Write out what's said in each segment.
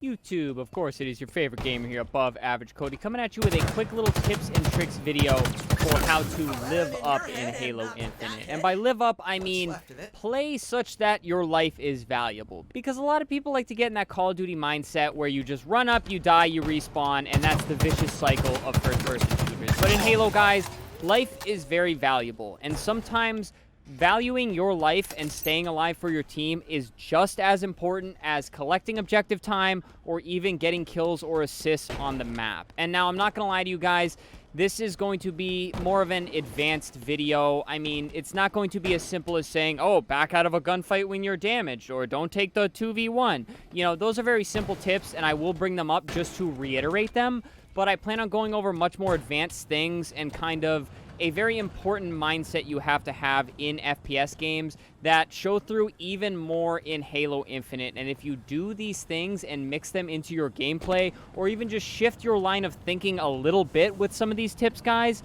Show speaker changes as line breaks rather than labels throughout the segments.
YouTube, of course, it is your favorite gamer here, Above Average Cody, coming at you with a quick little tips and tricks video for how to live up in Halo Infinite. And by live up, I mean play such that your life is valuable. Because a lot of people like to get in that Call of Duty mindset where you just run up, you die, you respawn, and that's the vicious cycle of first-person shooters. But in Halo, guys, life is very valuable, and sometimes valuing your life and staying alive for your team is just as important as collecting objective time or even getting kills or assists on the map. And now, I'm not going to lie to you guys, this is going to be more of an advanced video. I mean, it's not going to be as simple as saying, oh, back out of a gunfight when you're damaged, or don't take the 2v1. You know, those are very simple tips, and I will bring them up just to reiterate them, but I plan on going over much more advanced things and kind of a very important mindset you have to have in FPS games that show through even more in Halo Infinite. And if you do these things and mix them into your gameplay, or even just shift your line of thinking a little bit with some of these tips, guys,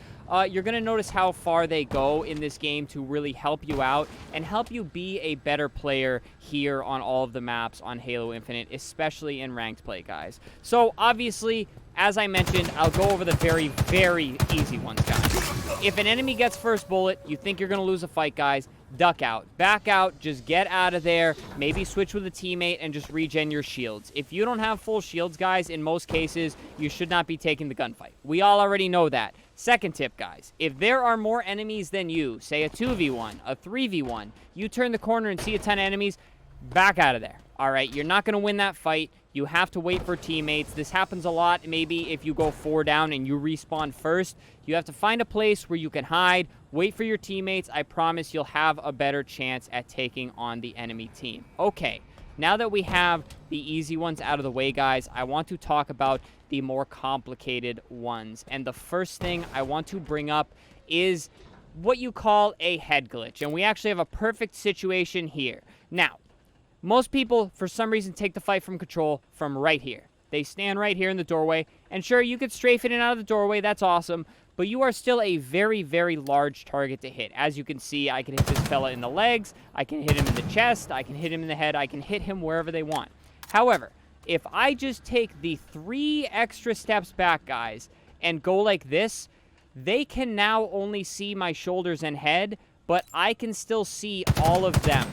you're going to notice how far they go in this game to really help you out and help you be a better player here on all of the maps on Halo Infinite, especially in ranked play, guys. So, obviously, as I mentioned, I'll go over the very, very easy ones, guys. If an enemy gets first bullet, you think you're going to lose a fight, guys, duck out. Back out, just get out of there, maybe switch with a teammate and just regen your shields. If you don't have full shields, guys, in most cases, you should not be taking the gunfight. We all already know that. Second tip, guys, if there are more enemies than you, say a 2v1, a 3v1, you turn the corner and see a ton of enemies, back out of there. All right, you're not going to win that fight. You have to wait for teammates. This happens a lot. Maybe if you go 4 down and you respawn first, you have to find a place where you can hide, wait for your teammates. I promise you'll have a better chance at taking on the enemy team. Okay, now that we have the easy ones out of the way, guys, I want to talk about the more complicated ones. And the first thing I want to bring up is what you call a head glitch. And we actually have a perfect situation here. Now, most people, for some reason, take the fight from control from right here. They stand right here in the doorway, and sure, you could strafe in and out of the doorway, that's awesome, but you are still a very, very large target to hit. As you can see, I can hit this fella in the legs, I can hit him in the chest, I can hit him in the head, I can hit him wherever they want. However, if I just take the 3 extra steps back, guys, and go like this, they can now only see my shoulders and head, but I can still see all of them,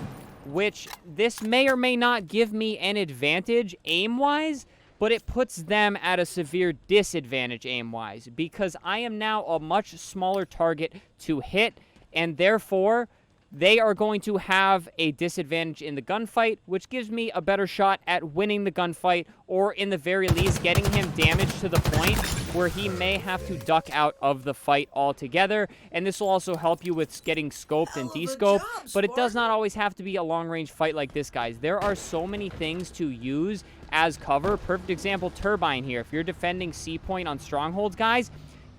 which this may or may not give me an advantage aim-wise, but it puts them at a severe disadvantage aim-wise, because I am now a much smaller target to hit, and therefore they are going to have a disadvantage in the gunfight, which gives me a better shot at winning the gunfight, or in the very least getting him damaged to the point where he may have to duck out of the fight altogether. And this will also help you with getting scoped and descoped, but it does not always have to be a long-range fight like this, guys. There are so many things to use as cover. Perfect example, Turbine here. If you're defending C point on strongholds, guys,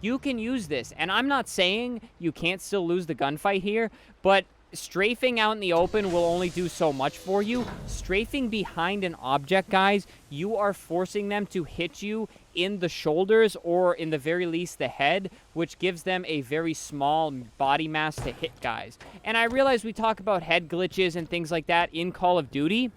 you can use this. And I'm not saying you can't still lose the gunfight here, but strafing out in the open will only do so much for you. Strafing behind an object, guys, you are forcing them to hit you in the shoulders or in the very least the head, which gives them a very small body mass to hit, guys. And I realize we talk about head glitches and things like that in Call of Duty,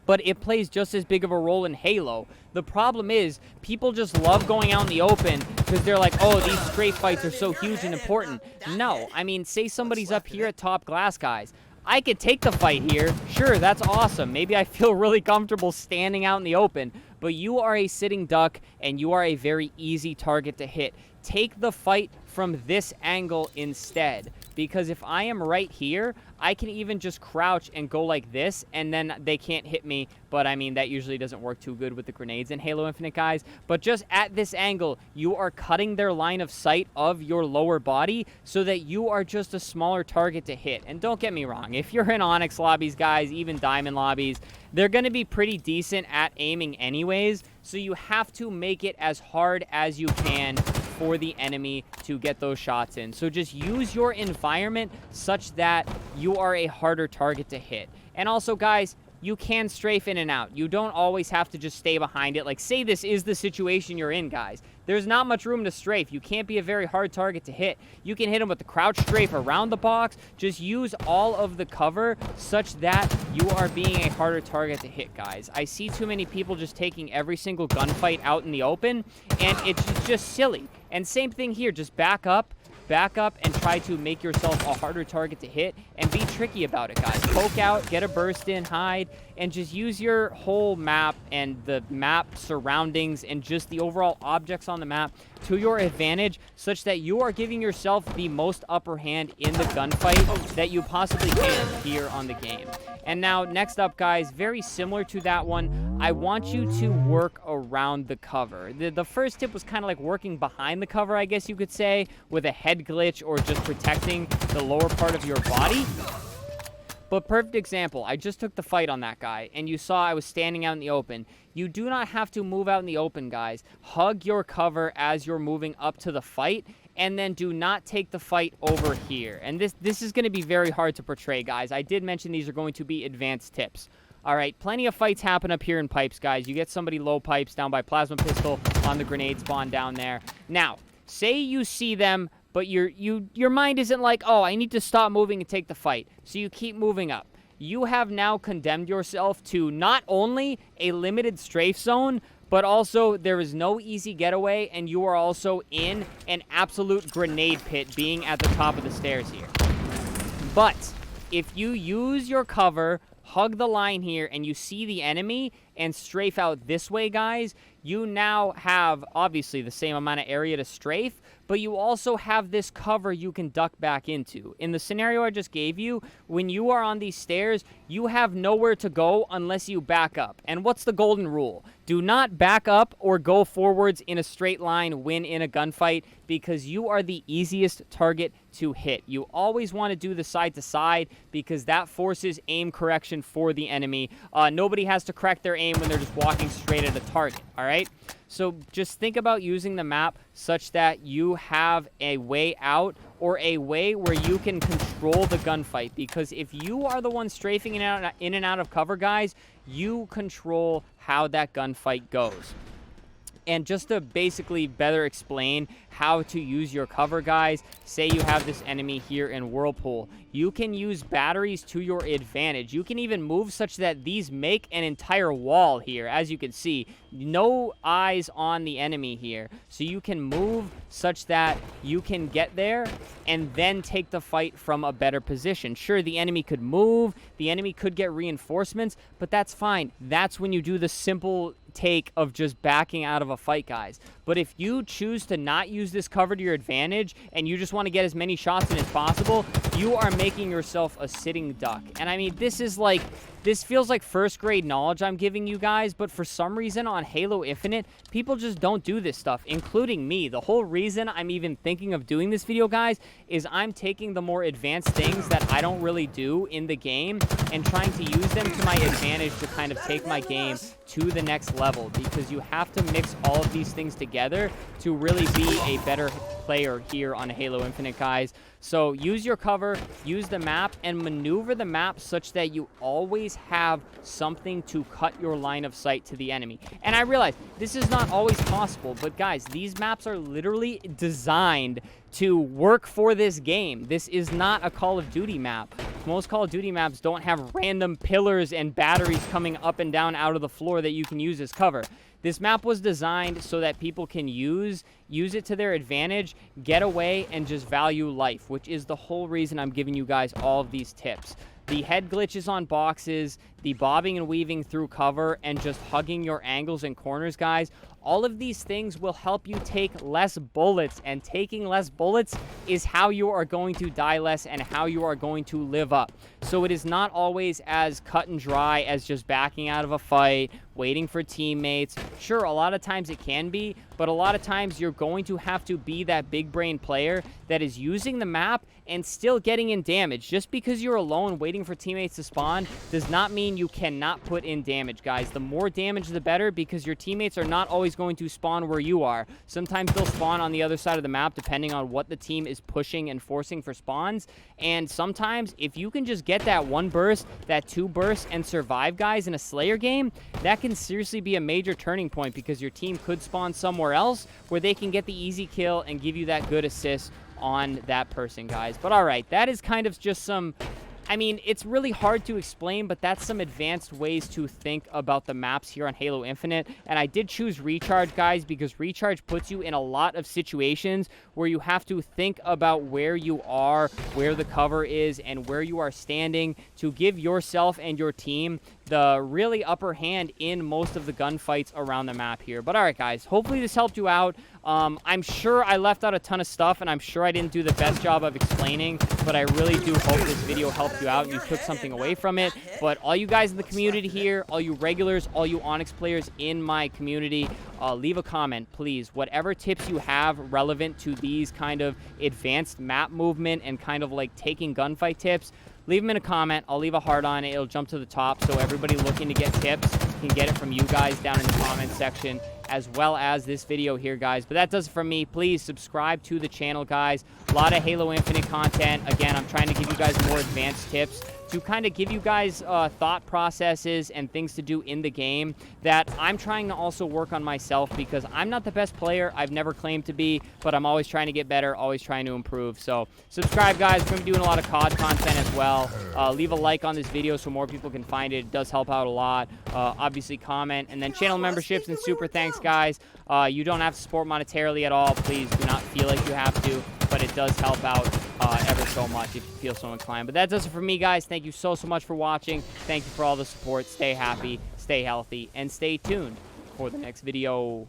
but it plays just as big of a role in Halo. The problem is, people just love going out in the open because they're like, oh, these strafe fights are so huge and important. No, I mean, say somebody's up here at top glass, guys. I could take the fight here. Sure, that's awesome. Maybe I feel really comfortable standing out in the open, but you are a sitting duck, and you are a very easy target to hit. Take the fight from this angle instead, because if I am right here, I can even just crouch and go like this, and then they can't hit me. But I mean, that usually doesn't work too good with the grenades in Halo Infinite, guys. But just at this angle, you are cutting their line of sight of your lower body so that you are just a smaller target to hit. And don't get me wrong, if you're in Onyx lobbies, guys, even Diamond lobbies, they're going to be pretty decent at aiming anyways, so you have to make it as hard as you can for the enemy to get those shots in. So just use your environment such that you are a harder target to hit. And also, guys, you can strafe in and out. You don't always have to just stay behind it. Like, say this is the situation you're in, guys. There's not much room to strafe. You can't be a very hard target to hit. You can hit him with the crouch strafe around the box. Just use all of the cover such that you are being a harder target to hit, guys. I see too many people just taking every single gunfight out in the open, and it's just silly. And same thing here. Just back up and try to make yourself a harder target to hit and be tricky about it, guys. Poke out, get a burst in, hide, and just use your whole map and the map surroundings and just the overall objects on the map to your advantage such that you are giving yourself the most upper hand in the gunfight that you possibly can here on the game. And now, next up, guys, very similar to that one, I want you to work around the cover. The first tip was kind of like working behind the cover, I guess you could say, with a head glitch or just protecting the lower part of your body. But perfect example, I just took the fight on that guy, and you saw I was standing out in the open. You do not have to move out in the open, guys. Hug your cover as you're moving up to the fight, and then do not take the fight over here. And this is going to be very hard to portray, guys. I did mention these are going to be advanced tips. All right, plenty of fights happen up here in pipes, guys. You get somebody low pipes down by plasma pistol on the grenade spawn down there. Now, say you see them, but your mind isn't like, oh, I need to stop moving and take the fight. So you keep moving up. You have now condemned yourself to not only a limited strafe zone, but also there is no easy getaway, and you are also in an absolute grenade pit being at the top of the stairs here. But if you use your cover, hug the line here, and you see the enemy and strafe out this way, guys, you now have obviously the same amount of area to strafe, but you also have this cover you can duck back into. In the scenario I just gave you, when you are on these stairs, you have nowhere to go unless you back up. And what's the golden rule? Do not back up or go forwards in a straight line when in a gunfight, because you are the easiest target to hit. You always want to do the side to side because that forces aim correction for the enemy. Nobody has to correct their aim when they're just walking straight at a target, all right? So just think about using the map such that you have a way out or a way where you can control the gunfight, because if you are the one strafing in and out of cover, guys, you control how that gunfight goes. And just to basically better explain how to use your cover, guys, say you have this enemy here in Whirlpool. You can use batteries to your advantage. You can even move such that these make an entire wall here. As you can see, no eyes on the enemy here. So you can move such that you can get there and then take the fight from a better position. Sure, the enemy could move, the enemy could get reinforcements, but that's fine. That's when you do the simple take of just backing out of a fight, guys. But if you choose to not use this cover to your advantage and you just want to get as many shots in as possible, you are making yourself a sitting duck. And I mean, this feels like first grade knowledge I'm giving you guys, but for some reason on Halo Infinite, people just don't do this stuff, including me. The whole reason I'm even thinking of doing this video, guys, is I'm taking the more advanced things that I don't really do in the game and trying to use them to my advantage to kind of take my game to the next level, because you have to mix all of these things together to really be a better player here on Halo Infinite, guys. So use your cover, use the map, and maneuver the map such that you always have something to cut your line of sight to the enemy. And I realize this is not always possible, but guys, these maps are literally designed to work for this game. This is not a Call of Duty map. Most Call of Duty maps don't have random pillars and batteries coming up and down out of the floor that you can use as cover. This map was designed so that people can use it to their advantage, get away, and just value life, which is the whole reason I'm giving you guys all of these tips. The head glitches on boxes, the bobbing and weaving through cover, and just hugging your angles and corners, guys. All of these things will help you take less bullets, and taking less bullets is how you are going to die less and how you are going to live up. So it is not always as cut and dry as just backing out of a fight, waiting for teammates. Sure, a lot of times it can be, but a lot of times you're going to have to be that big brain player that is using the map and still getting in damage. Just because you're alone waiting for teammates to spawn does not mean you cannot put in damage, guys. The more damage, the better, because your teammates are not always always going to spawn where you are. Sometimes they'll spawn on the other side of the map depending on what the team is pushing and forcing for spawns. And sometimes if you can just get that 1 burst, that 2 bursts, and survive guys in a Slayer game, that can seriously be a major turning point, because your team could spawn somewhere else where they can get the easy kill and give you that good assist on that person, guys. But all right, that is kind of just some... I mean, it's really hard to explain, but that's some advanced ways to think about the maps here on Halo Infinite. And I did choose Recharge, guys, because Recharge puts you in a lot of situations where you have to think about where you are, where the cover is, and where you are standing to give yourself and your team the really upper hand in most of the gunfights around the map here. But all right, guys, hopefully this helped you out. I'm sure I left out a ton of stuff, and I'm sure I didn't do the best job of explaining, but I really do hope this video helped you out and you took something away from it. But all you guys in the community here, all you regulars, all you Onyx players in my community, leave a comment, please. Whatever tips you have relevant to these kind of advanced map movement and kind of like taking gunfight tips, leave them in a comment. I'll leave a heart on it. It'll jump to the top, so everybody looking to get tips can get it from you guys down in the comment section, as well as this video here, guys. But that does it for me. Please subscribe to the channel, guys. A lot of Halo Infinite content. Again, I'm trying to give you guys more advanced tips to kind of give you guys thought processes and things to do in the game that I'm trying to also work on myself, because I'm not the best player. I've never claimed to be, but I'm always trying to get better, always trying to improve. So subscribe, guys. We're going to be doing a lot of COD content as well. Leave a like on this video so more people can find it. It does help out a lot. Obviously, comment. And then channel memberships and super thanks, guys. You don't have to support monetarily at all. Please do not feel like you have to, but it does help out ever so much if you feel so inclined. But that does it for me, guys. Thank you so much for watching. Thank you for all the support. Stay happy, stay healthy, and stay tuned for the next video.